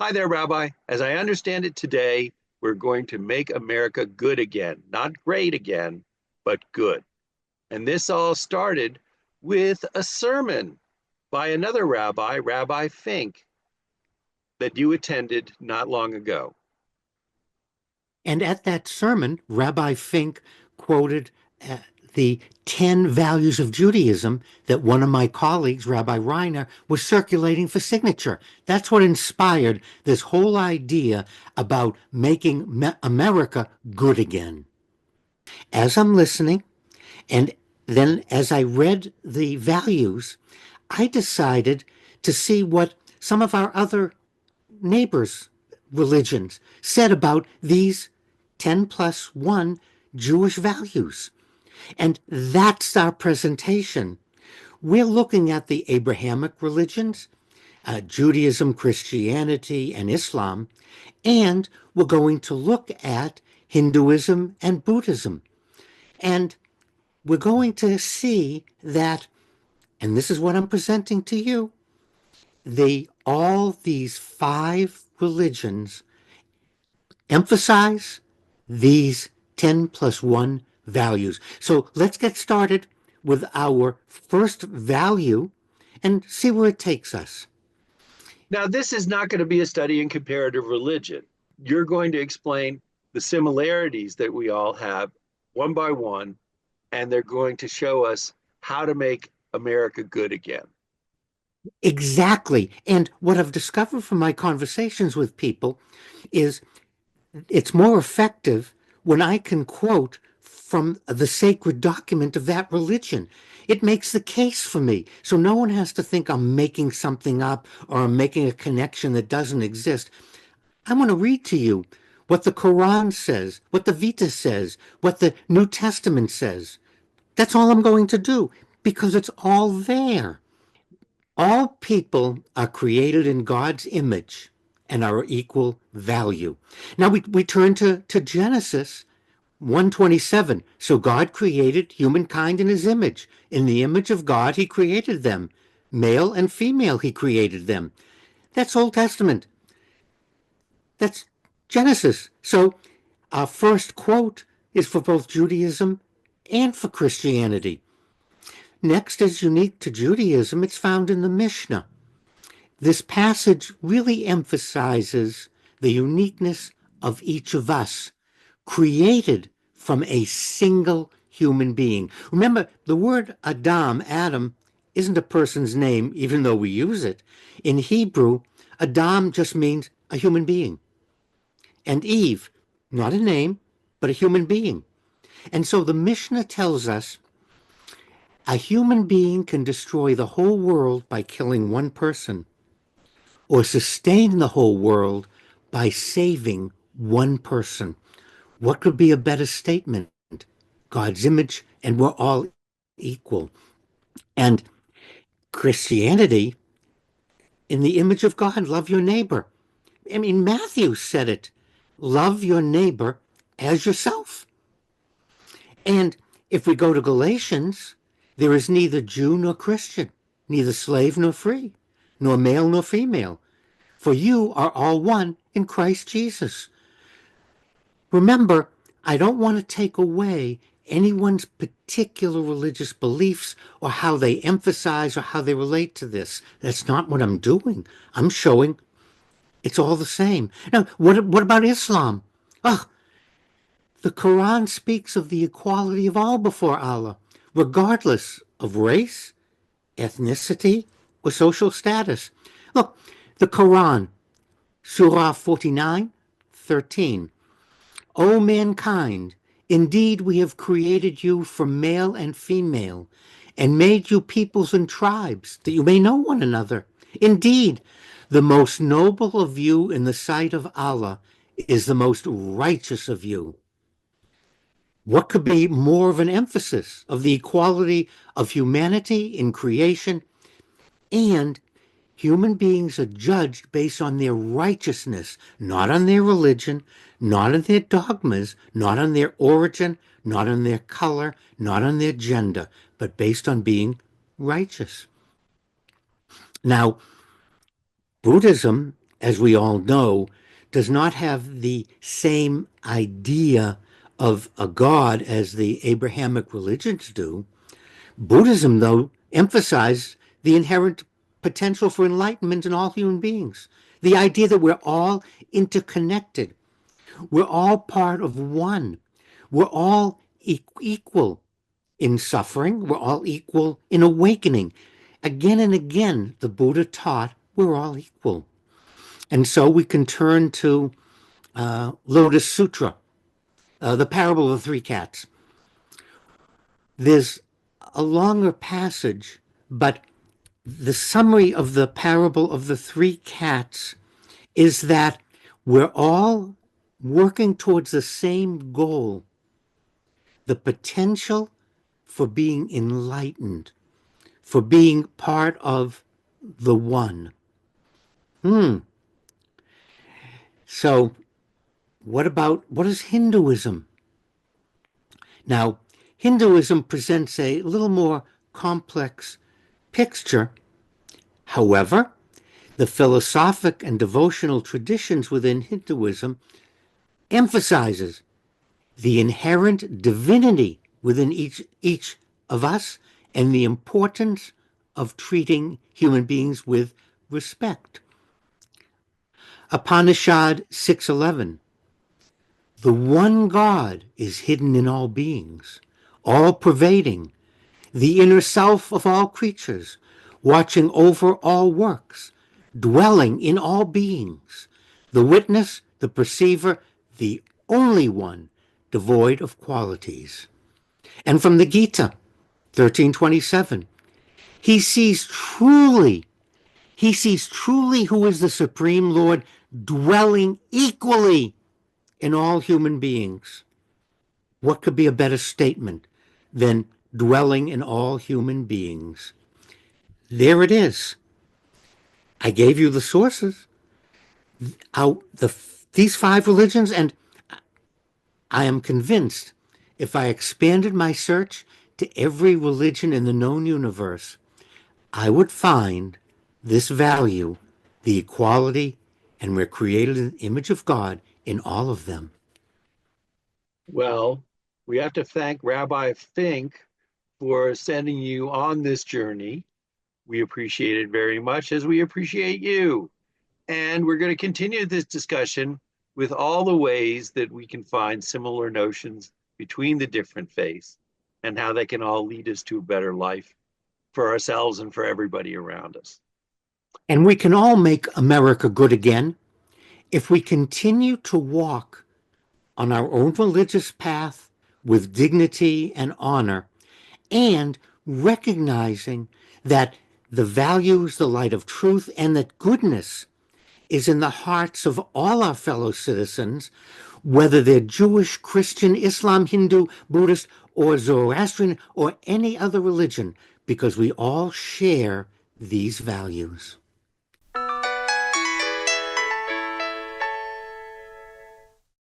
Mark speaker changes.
Speaker 1: Hi there, Rabbi. As I understand it today, we're going to make America good again. Not great again, but good. And this all started with a sermon by another rabbi, Rabbi Fink, that you attended not long ago.
Speaker 2: And at that sermon, Rabbi Fink quoted uh, the 10 values of Judaism that one of my colleagues, Rabbi Reiner, was circulating for signature. That's what inspired this whole idea about making America good again. As I'm listening, and then as I read the values, I decided to see what some of our other neighbors' religions said about these 10 plus 1 Jewish values. And that's our presentation. We're looking at the Abrahamic religions, Judaism, Christianity, and Islam, and we're going to look at Hinduism and Buddhism. And we're going to see that, and this is what I'm presenting to you, all these 5 religions emphasize these 10 plus 1 values. So let's get started with our first value and see where it takes us.
Speaker 1: Now, this is not going to be a study in comparative religion. You're going to explain the similarities that we all have one by one, and they're going to show us how to make America good again.
Speaker 2: Exactly. And what I've discovered from my conversations with people is it's more effective when I can quote from the sacred document of that religion. It makes the case for me. So no one has to think I'm making something up or I'm making a connection that doesn't exist. I want to read to you what the Quran says, what the Vita says, what the New Testament says. That's all I'm going to do because it's all there. All people are created in God's image and are equal value. Now we turn to Genesis 1:27. So God created humankind in his image. In the image of God, he created them. Male and female, he created them. That's Old Testament. That's Genesis. So our first quote is for both Judaism and for Christianity. Next is unique to Judaism. It's found in the Mishnah. This passage really emphasizes the uniqueness of each of us, created from a single human being. Remember, the word Adam, isn't a person's name, even though we use it. In Hebrew, Adam just means a human being. And Eve, not a name, but a human being. And so the Mishnah tells us a human being can destroy the whole world by killing one person, or sustain the whole world by saving one person. What could be a better statement? God's image, and we're all equal. And Christianity, in the image of God, love your neighbor. I mean, Matthew said it, love your neighbor as yourself. And if we go to Galatians, there is neither Jew nor Christian, neither slave nor free, nor male nor female, for you are all one in Christ Jesus. Remember, I don't want to take away anyone's particular religious beliefs or how they emphasize or how they relate to this. That's not what I'm doing. I'm showing it's all the same. Now, what about Islam? Oh, the Quran speaks of the equality of all before Allah, regardless of race, ethnicity, or social status. Look, the Quran, Surah 49:13. O mankind, indeed we have created you from male and female, and made you peoples and tribes, that you may know one another. Indeed, the most noble of you in the sight of Allah is the most righteous of you. What could be more of an emphasis of the equality of humanity in creation? And human beings are judged based on their righteousness, not on their religion, not on their dogmas, not on their origin, not on their color, not on their gender, but based on being righteous. Now, Buddhism as we all know, does not have the same idea of a God as the Abrahamic religions do. Buddhism, though, emphasizes the inherent potential for enlightenment in all human beings. The idea that we're all interconnected, we're all part of one, we're all equal in suffering, we're all equal in awakening. Again and again, the Buddha taught we're all equal. And so we can turn to Lotus Sutra, the parable of the three cats. There's a longer passage, but the summary of the parable of the three cats is that we're all working towards the same goal, the potential for being enlightened, for being part of the one. So, what is Hinduism? Now, Hinduism presents a little more complex picture. However, the philosophic and devotional traditions within Hinduism emphasizes the inherent divinity within each of us and the importance of treating human beings with respect. Upanishad 6:11. The one God is hidden in all beings, all pervading, the inner self of all creatures, watching over all works, dwelling in all beings, the witness, the perceiver, the only one, devoid of qualities. And from the Gita 13:27, he sees truly, who is the Supreme Lord, dwelling equally in all human beings. What could be a better statement than dwelling in all human beings? There it is. I gave you the sources, these five religions, and I am convinced if I expanded my search to every religion in the known universe, I would find this value, the equality, and we're created in the image of God in all of them.
Speaker 1: Well, we have to thank Rabbi Fink for sending you on this journey. We appreciate it very much, as we appreciate you. And we're going to continue this discussion with all the ways that we can find similar notions between the different faiths and how they can all lead us to a better life for ourselves and for everybody around us.
Speaker 2: And we can all make America good again if we continue to walk on our own religious path with dignity and honor, and recognizing that the values, the light of truth, and that goodness is in the hearts of all our fellow citizens, whether they're Jewish, Christian, Islam, Hindu, Buddhist, or Zoroastrian, or any other religion, because we all share these values.